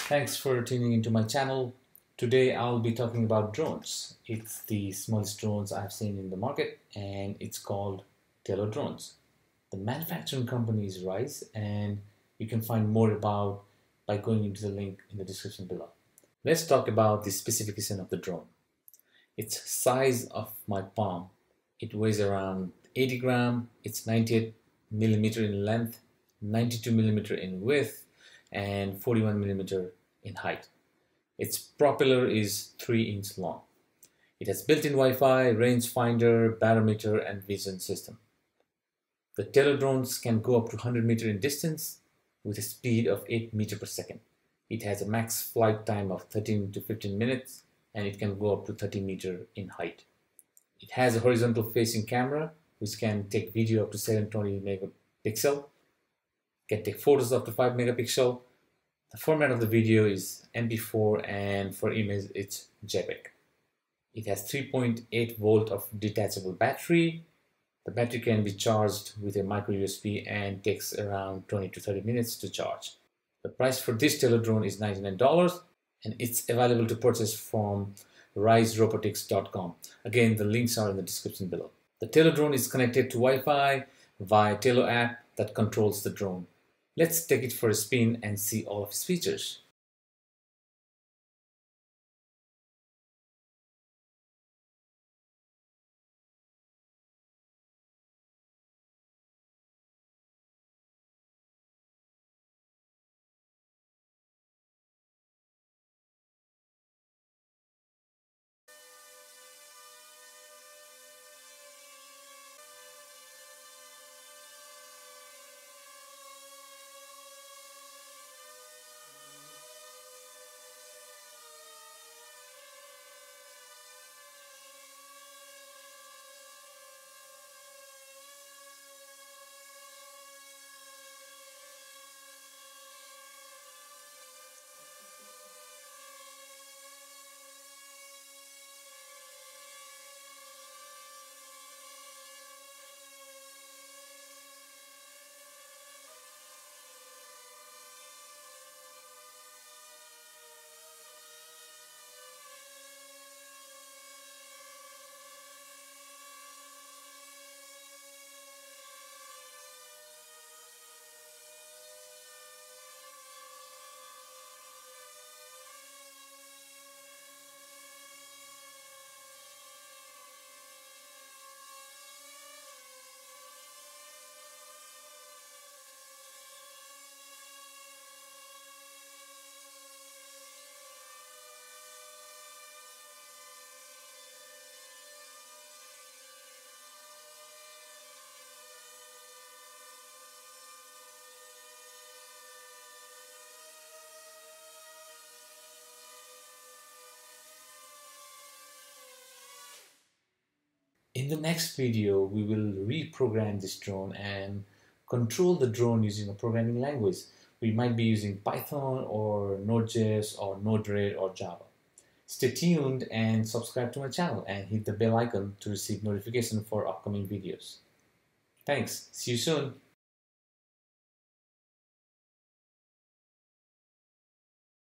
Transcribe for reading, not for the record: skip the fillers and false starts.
Thanks for tuning into my channel. Today I'll be talking about drones. It's the smallest drones I've seen in the market and it's called Tello Drones. The manufacturing company is Rise and you can find more about by going into the link in the description below. Let's talk about the specification of the drone. It's size of my palm. It weighs around 80 grams. It's 98 millimeter in length, 92 millimeter in width, and 41 millimeter in height. Its propeller is 3 inches long. It has built-in Wi-Fi, rangefinder, barometer, and vision system. The Tello drones can go up to 100 meters in distance with a speed of 8 meters per second. It has a max flight time of 13 to 15 minutes and it can go up to 30 meters in height. It has a horizontal facing camera which can take video up to 720 megapixel, can take photos up to 5 megapixel. The format of the video is MP4 and for image it's JPEG. It has 3.8 volt of detachable battery. The battery can be charged with a micro USB and takes around 20 to 30 minutes to charge. The price for this Tello drone is $99 and it's available to purchase from riserobotics.com. Again, the links are in the description below. The Tello drone is connected to Wi-Fi via Tello app that controls the drone. Let's take it for a spin and see all of its features. In the next video, we will reprogram this drone and control the drone using a programming language. We might be using Python or Node.js or Node-RED or Java. Stay tuned and subscribe to my channel and hit the bell icon to receive notification for upcoming videos. Thanks. See you soon.